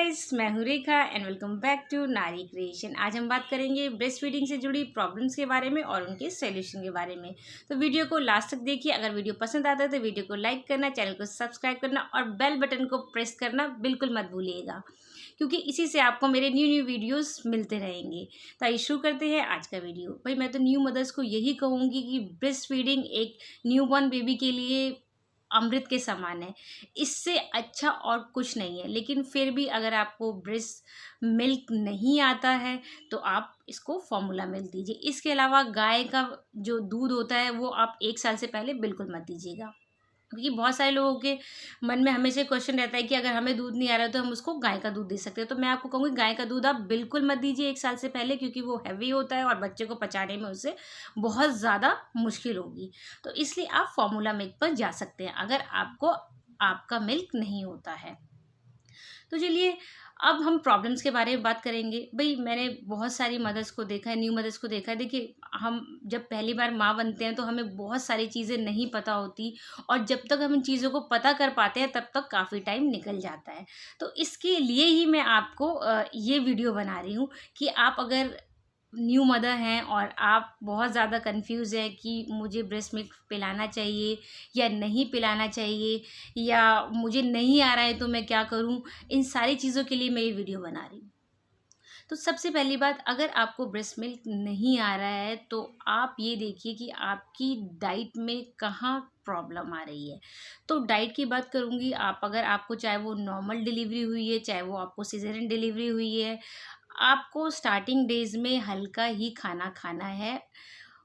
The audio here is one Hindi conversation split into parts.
गाइस, मैं हूं रेखा एंड वेलकम बैक टू नारी क्रिएशन। आज हम बात करेंगे ब्रेस्ट फीडिंग से जुड़ी प्रॉब्लम्स के बारे में और उनके सॉल्यूशन के बारे में। तो वीडियो को लास्ट तक देखिए। अगर वीडियो पसंद आता है तो वीडियो को लाइक करना, चैनल को सब्सक्राइब करना और बेल बटन को प्रेस करना बिल्कुल मत भूलिएगा, क्योंकि इसी से आपको मेरे न्यू वीडियोस मिलते रहेंगे। तो आइए शुरू करते हैं आज का वीडियो। भाई, मैं तो न्यू मदर्स को यही कहूँगी कि ब्रेस्ट फीडिंग एक न्यूबॉर्न बेबी के लिए अमृत के समान है। इससे अच्छा और कुछ नहीं है। लेकिन फिर भी अगर आपको ब्रेस्ट मिल्क नहीं आता है तो आप इसको फॉर्मूला मिल्क दीजिए। इसके अलावा गाय का जो दूध होता है वो आप 1 साल से पहले बिल्कुल मत दीजिएगा, क्योंकि बहुत सारे लोगों के मन में हमेशा क्वेश्चन रहता है कि अगर हमें दूध नहीं आ रहा है तो हम उसको गाय का दूध दे सकते हैं। तो मैं आपको कहूँगी गाय का दूध आप बिल्कुल मत दीजिए 1 साल से पहले, क्योंकि वो हैवी होता है और बच्चे को पचाने में उससे बहुत ज़्यादा मुश्किल होगी। तो इसलिए आप फॉर्मूला मिल्क पर जा सकते हैं अगर आपको आपका मिल्क नहीं होता है। तो चलिए अब हम प्रॉब्लम्स के बारे में बात करेंगे। भाई, मैंने बहुत सारी मदर्स को देखा है, न्यू मदर्स को देखा है। देखिए, हम जब पहली बार माँ बनते हैं तो हमें बहुत सारी चीज़ें नहीं पता होती, और जब तक हम इन चीज़ों को पता कर पाते हैं तब तक काफ़ी टाइम निकल जाता है। तो इसके लिए ही मैं आपको ये वीडियो बना रही हूँ कि आप अगर न्यू मदर हैं और आप बहुत ज़्यादा कंफ्यूज है कि मुझे ब्रेस्ट मिल्क पिलाना चाहिए या नहीं पिलाना चाहिए, या मुझे नहीं आ रहा है तो मैं क्या करूं, इन सारी चीज़ों के लिए मैं ये वीडियो बना रही हूँ। तो सबसे पहली बात, अगर आपको ब्रेस्ट मिल्क नहीं आ रहा है तो आप ये देखिए कि आपकी डाइट में कहाँ प्रॉब्लम आ रही है। तो डाइट की बात करूँगी। आप अगर आपको चाहे वो नॉर्मल डिलीवरी हुई है, चाहे वो आपको सिजेरियन डिलीवरी हुई है, आपको स्टार्टिंग डेज में हल्का ही खाना खाना है।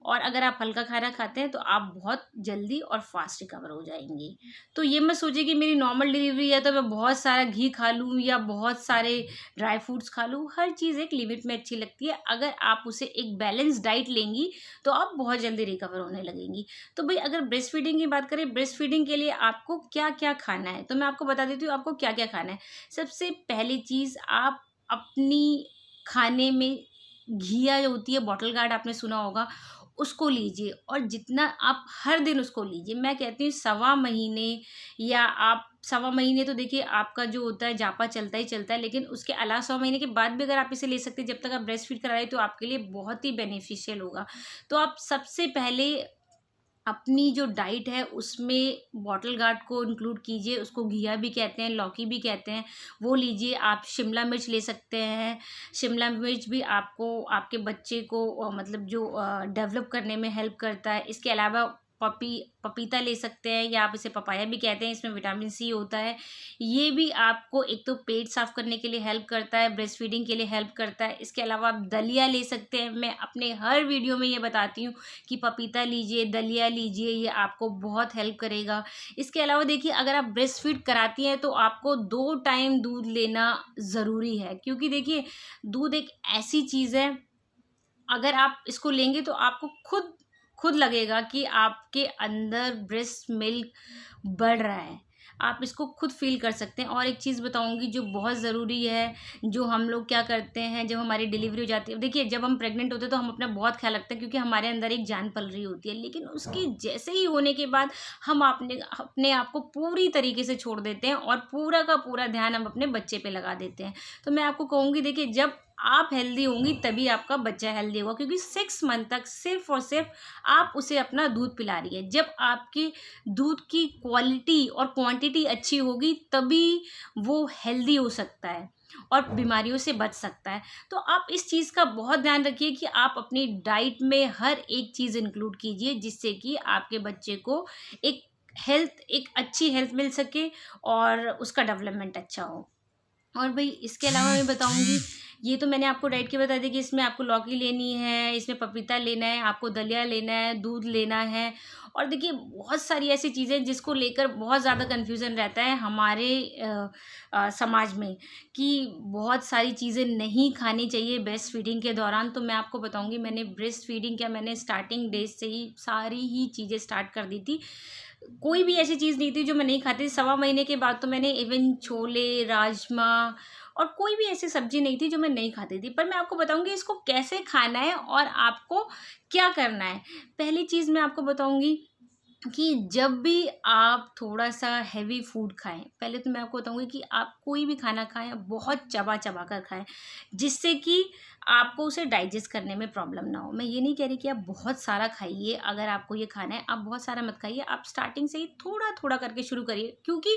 और अगर आप हल्का खाना खाते हैं तो आप बहुत जल्दी और फास्ट रिकवर हो जाएंगे। तो ये मत सोचिए कि मेरी नॉर्मल डिलीवरी है तो मैं बहुत सारा घी खा लूँ या बहुत सारे ड्राई फ्रूट्स खा लूँ। हर चीज़ एक लिमिट में अच्छी लगती है। अगर आप उसे एक बैलेंस डाइट लेंगी तो आप बहुत जल्दी रिकवर होने लगेंगी। तो भाई, अगर ब्रेस्ट फीडिंग की बात करें, ब्रेस्ट फीडिंग के लिए आपको क्या क्या खाना है तो मैं आपको बता देती हूँ आपको क्या क्या खाना है। सबसे पहली चीज़, आप अपनी खाने में घिया जो होती है, बॉटल गार्ड आपने सुना होगा, उसको लीजिए। और जितना आप हर दिन उसको लीजिए। मैं कहती हूँ 1.25 महीने, या आप 1.25 महीने तो देखिए आपका जो होता है जापा चलता ही चलता है, लेकिन उसके अलावा 100 महीने के बाद भी अगर आप इसे ले सकते हैं जब तक आप ब्रेस्ट फीड करा रहे हैं तो आपके लिए बहुत ही बेनिफिशियल होगा। तो आप सबसे पहले अपनी जो डाइट है उसमें बॉटल गार्ड को इंक्लूड कीजिए। उसको घिया भी कहते हैं, लौकी भी कहते हैं, वो लीजिए। आप शिमला मिर्च ले सकते हैं। शिमला मिर्च भी आपको आपके बच्चे को मतलब जो डेवलप करने में हेल्प करता है। इसके अलावा पपीता ले सकते हैं, या आप इसे पपाया भी कहते हैं। इसमें विटामिन सी होता है। ये भी आपको एक तो पेट साफ करने के लिए हेल्प करता है, ब्रेस्ट फीडिंग के लिए हेल्प करता है। इसके अलावा आप दलिया ले सकते हैं। मैं अपने हर वीडियो में ये बताती हूँ कि पपीता लीजिए, दलिया लीजिए, ये आपको बहुत हेल्प करेगा। इसके अलावा देखिए, अगर आप ब्रेस्ट फीड कराती हैं तो आपको 2 टाइम दूध लेना ज़रूरी है, क्योंकि देखिए दूध एक ऐसी चीज़ है, अगर आप इसको लेंगे तो आपको खुद खुद लगेगा कि आपके अंदर ब्रेस्ट मिल्क बढ़ रहा है। आप इसको खुद फील कर सकते हैं। और एक चीज़ बताऊंगी जो बहुत ज़रूरी है, जो हम लोग क्या करते हैं जब हमारी डिलीवरी हो जाती है। देखिए, जब हम प्रेग्नेंट होते हैं तो हम अपना बहुत ख्याल रखते हैं, क्योंकि हमारे अंदर एक जान पल रही होती है। लेकिन उसकी जैसे ही होने के बाद हम अपने अपने आप को पूरी तरीके से छोड़ देते हैं और पूरा का पूरा ध्यान हम अपने बच्चे पे लगा देते हैं। तो मैं आपको कहूँगी, देखिए, जब आप हेल्दी होंगी तभी आपका बच्चा हेल्दी होगा, क्योंकि 6 मंथ तक सिर्फ और सिर्फ आप उसे अपना दूध पिला रही है। जब आपके दूध की क्वालिटी और क्वांटिटी अच्छी होगी तभी वो हेल्दी हो सकता है और बीमारियों से बच सकता है। तो आप इस चीज़ का बहुत ध्यान रखिए कि आप अपनी डाइट में हर एक चीज़ इंक्लूड कीजिए, जिससे कि आपके बच्चे को एक अच्छी हेल्थ मिल सके और उसका डेवलपमेंट अच्छा हो। और भाई, इसके अलावा मैं बताऊंगी, ये तो मैंने आपको डाइट की बता दी कि इसमें आपको लौकी लेनी है, इसमें पपीता लेना है, आपको दलिया लेना है, दूध लेना है। और देखिए, बहुत सारी ऐसी चीज़ें जिसको लेकर बहुत ज़्यादा कन्फ्यूज़न रहता है हमारे समाज में, कि बहुत सारी चीज़ें नहीं खानी चाहिए ब्रेस्ट फीडिंग के दौरान। तो मैं आपको बताऊंगी, मैंने ब्रेस्ट फीडिंग क्या, मैंने स्टार्टिंग डेज से ही सारी ही चीज़ें स्टार्ट कर दी थी। कोई भी ऐसी चीज़ नहीं थी जो मैं नहीं खाती। 1.25 महीने के बाद तो मैंने इवन छोले, राजमा और कोई भी ऐसी सब्जी नहीं थी जो मैं नहीं खाती थी। पर मैं आपको बताऊंगी इसको कैसे खाना है और आपको क्या करना है। पहली चीज़ मैं आपको बताऊंगी, कि जब भी आप थोड़ा-सा हेवी फूड खाएँ, पहले तो मैं आपको बताऊँगी कि आप कोई भी खाना खाएँ, बहुत चबा-चबा कर खाएँ, जिससे कि आपको उसे डाइजेस्ट करने में प्रॉब्लम ना हो। मैं ये नहीं कह रही कि आप बहुत सारा खाइए, अगर आपको ये खाना है, आप बहुत सारा मत खाइए, आप स्टार्टिंग से ही थोड़ा-थोड़ा करके शुरू करिए। क्योंकि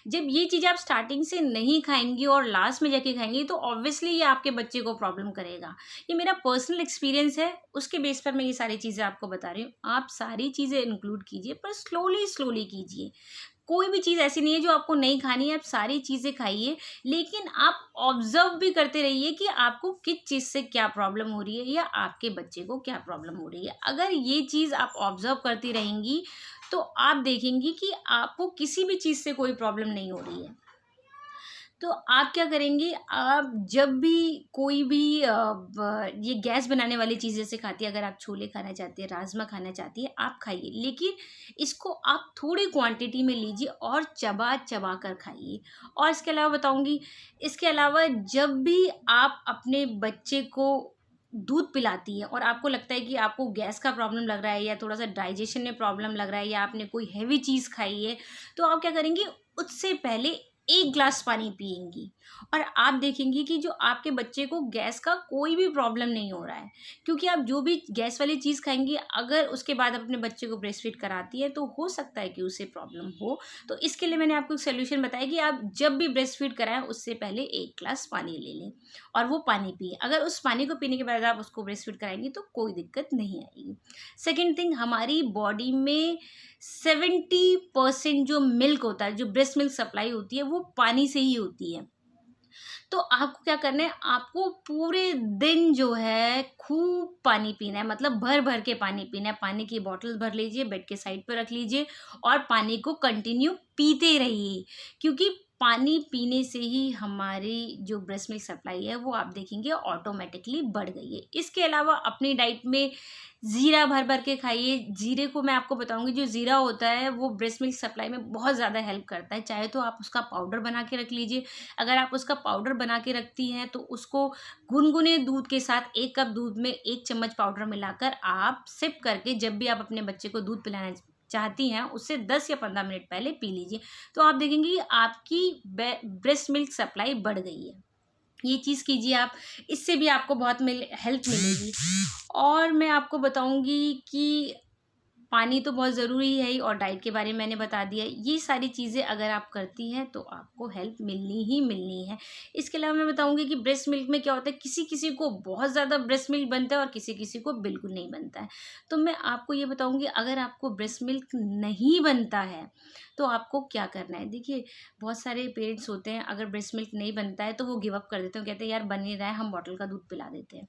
जब ये चीज़ें आप स्टार्टिंग से नहीं खाएँगी और लास्ट में जाके खाएँगी, तो ऑब्वियसली ये आपके बच्चे को प्रॉब्लम करेगा। ये मेरा पर्सनल एक्सपीरियंस है, उसके बेस पर मैं ये सारी चीज़ें आपको बता रही हूँ। आप सारी चीज़ें इंक्लूड कीजिए, पर स्लोली कीजिए। कोई भी चीज़ ऐसी नहीं है जो आपको नहीं खानी है, आप सारी चीज़ें खाइए, लेकिन आप ऑब्ज़र्व भी करते रहिए कि आपको किस चीज़ से क्या प्रॉब्लम हो रही है या आपके बच्चे को क्या प्रॉब्लम हो रही है। अगर ये चीज़ आप ऑब्ज़र्व करती रहेंगी, तो आप देखेंगी कि आपको किसी भी चीज़ से कोई प्रॉब्लम नहीं हो रही है। तो आप क्या करेंगे, आप जब भी कोई भी ये गैस बनाने वाली चीज़ जैसे खाती है, अगर आप छोले खाना चाहती है, राजमा खाना चाहती है, आप खाइए, लेकिन इसको आप थोड़ी क्वांटिटी में लीजिए और चबा चबा कर खाइए। और इसके अलावा बताऊंगी, इसके अलावा जब भी आप अपने बच्चे को दूध पिलाती है और आपको लगता है कि आपको गैस का प्रॉब्लम लग रहा है या थोड़ा सा डाइजेशन में प्रॉब्लम लग रहा है या आपने कोई हैवी चीज़ खाई है, तो आप क्या करेंगे, उससे पहले 1 ग्लास पानी पिएँगी और आप देखेंगी कि जो आपके बच्चे को गैस का कोई भी प्रॉब्लम नहीं हो रहा है। क्योंकि आप जो भी गैस वाली चीज़ खाएँगी, अगर उसके बाद अपने बच्चे को ब्रेस्ट फीड कराती है, तो हो सकता है कि उसे प्रॉब्लम हो। तो इसके लिए मैंने आपको एक सॉल्यूशन बताया कि आप जब भी ब्रेस्ट फीड कराएँ, उससे पहले 1 ग्लास पानी ले लें और वो पानी पिएँ। अगर उस पानी को पीने के बाद आप उसको ब्रेस्ट फीड कराएँगी, तो कोई दिक्कत नहीं आएगी। सेकंड थिंग, हमारी बॉडी में 70% जो मिल्क होता है, जो ब्रेस्ट मिल्क सप्लाई होती है, वो पानी से ही होती है। तो आपको क्या करना है, आपको पूरे दिन जो है खूब पानी पीना है, मतलब भर-भर के पानी पीना है। पानी की बॉटल भर लीजिए, बेड के साइड पे रख लीजिए और पानी को कंटिन्यू पीते रहिए। क्योंकि पानी पीने से ही हमारी जो ब्रेस्ट मिल्क सप्लाई है, वो आप देखेंगे ऑटोमेटिकली बढ़ गई है। इसके अलावा अपनी डाइट में ज़ीरा भर-भर के खाइए। ज़ीरे को मैं आपको बताऊँगी, जो ज़ीरा होता है वो ब्रेस्ट मिल्क सप्लाई में बहुत ज़्यादा हेल्प करता है। चाहे तो आप उसका पाउडर बना के रख लीजिए। अगर आप उसका पाउडर बना के रखती हैं, तो उसको गुनगुने दूध के साथ 1 कप दूध में 1 चम्मच पाउडर मिलाकर आप सिप करके जब भी आप अपने बच्चे को दूध पिलाना चाहती हैं, उससे 10 या 15 मिनट पहले पी लीजिए। तो आप देखेंगे कि आपकी ब्रेस्ट मिल्क सप्लाई बढ़ गई है। ये चीज़ कीजिए आप, इससे भी आपको बहुत हेल्प मिलेगी। और मैं आपको बताऊँगी कि पानी तो बहुत ज़रूरी है ही, और डाइट के बारे में मैंने बता दिया। ये सारी चीज़ें अगर आप करती हैं, तो आपको हेल्प मिलनी ही मिलनी है। इसके अलावा मैं बताऊँगी कि ब्रेस्ट मिल्क में क्या होता है, किसी-किसी को बहुत ज़्यादा ब्रेस्ट मिल्क बनता है और किसी-किसी को बिल्कुल नहीं बनता है। तो मैं आपको ये बताऊँगी, अगर आपको ब्रेस्ट मिल्क नहीं बनता है, तो आपको क्या करना है। देखिए, बहुत सारे पेरेंट्स होते हैं, अगर ब्रेस्ट मिल्क नहीं बनता है, तो वो गिव अप कर देते हैं, कहते हैं यार बन नहीं रहा है, हम बॉटल का दूध पिला देते हैं।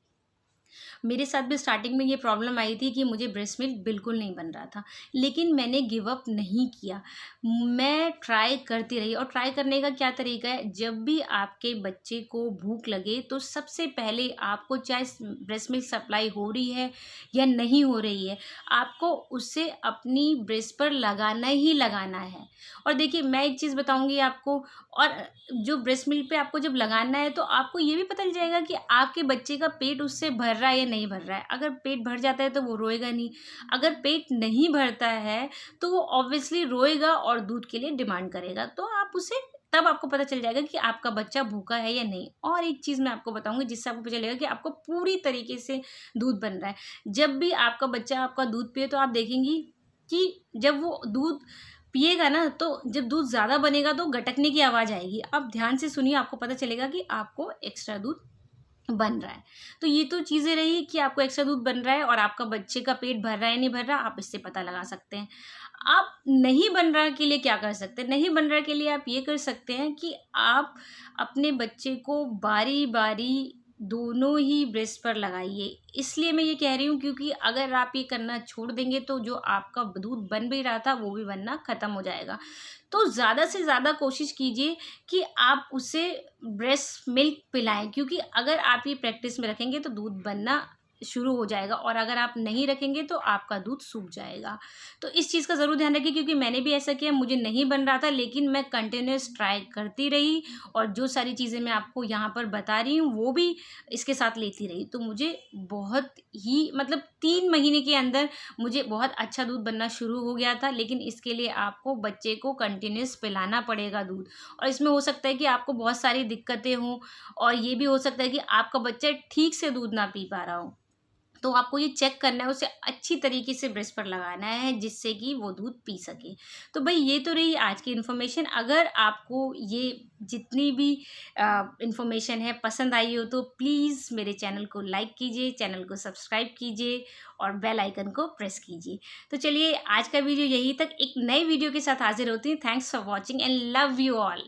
मेरे साथ भी स्टार्टिंग में ये प्रॉब्लम आई थी कि मुझे ब्रेस्ट मिल्क बिल्कुल नहीं बन रहा था, लेकिन मैंने गिव अप नहीं किया। मैं ट्राई करती रही, और ट्राई करने का क्या तरीका है, जब भी आपके बच्चे को भूख लगे, तो सबसे पहले आपको, चाहे ब्रेस्ट मिल्क सप्लाई हो रही है या नहीं हो रही है, आपको उसे अपनी ब्रेस्ट पर लगाना ही लगाना है। और देखिए, मैं एक चीज़ बताऊँगी आपको, और जो ब्रेस्ट मिल्क पे आपको जब लगाना है, तो आपको ये भी पता चल जाएगा कि आपके बच्चे का पेट उससे भर रहा है या नहीं भर रहा है। अगर पेट भर जाता है, तो वो रोएगा नहीं। अगर पेट नहीं भरता है, तो वो ऑब्वियसली रोएगा और दूध के लिए डिमांड करेगा। तो आप उसे, तब आपको पता चल जाएगा कि आपका बच्चा भूखा है या नहीं। और एक चीज़ मैं आपको बताऊँगी, जिससे आपको पता चलेगा कि आपको पूरी तरीके से दूध बन रहा है। जब भी आपका बच्चा आपका दूध पिए, तो आप देखेंगी कि जब वो दूध पिएगा ना, तो जब दूध ज़्यादा बनेगा, तो गटकने की आवाज़ आएगी। आप ध्यान से सुनिए, आपको पता चलेगा कि आपको एक्स्ट्रा दूध बन रहा है। तो ये तो चीज़ें रही कि आपको एक्स्ट्रा दूध बन रहा है और आपका बच्चे का पेट भर रहा है नहीं भर रहा, आप इससे पता लगा सकते हैं। आप नहीं बन रहा के लिए क्या कर सकते हैं? नहीं बन रहा के लिए आप ये कर सकते हैं कि आप अपने बच्चे को बारी-बारी दोनों ही ब्रेस्ट पर लगाइए। इसलिए मैं ये कह रही हूँ, क्योंकि अगर आप ये करना छोड़ देंगे, तो जो आपका दूध बन भी रहा था, वो भी बनना ख़त्म हो जाएगा। तो ज़्यादा से ज़्यादा कोशिश कीजिए कि आप उसे ब्रेस्ट मिल्क पिलाएँ, क्योंकि अगर आप ये प्रैक्टिस में रखेंगे, तो दूध बनना शुरू हो जाएगा, और अगर आप नहीं रखेंगे तो आपका दूध सूख जाएगा। तो इस चीज़ का ज़रूर ध्यान रखिए, क्योंकि मैंने भी ऐसा किया, मुझे नहीं बन रहा था, लेकिन मैं कंटिन्यूस ट्राई करती रही और जो सारी चीज़ें मैं आपको यहाँ पर बता रही हूँ वो भी इसके साथ लेती रही। तो मुझे बहुत ही मतलब 3 महीने के अंदर मुझे बहुत अच्छा दूध बनना शुरू हो गया था। लेकिन इसके लिए आपको बच्चे को कंटिन्यूस पिलाना पड़ेगा दूध, और इसमें हो सकता है कि आपको बहुत सारी दिक्कतें हों, और ये भी हो सकता है कि आपका बच्चा ठीक से दूध ना पी पा रहा हो। तो आपको ये चेक करना है, उसे अच्छी तरीके से ब्रेस्ट पर लगाना है जिससे कि वो दूध पी सके। तो भाई ये तो रही आज की इन्फॉर्मेशन। अगर आपको ये जितनी भी इन्फॉर्मेशन है पसंद आई हो तो प्लीज़ मेरे चैनल को लाइक कीजिए, चैनल को सब्सक्राइब कीजिए और बेल आइकन को प्रेस कीजिए। तो चलिए आज का वीडियो यहीं तक, एक नए वीडियो के साथ हाजिर होती हूँ। Thanks for watching and love you all.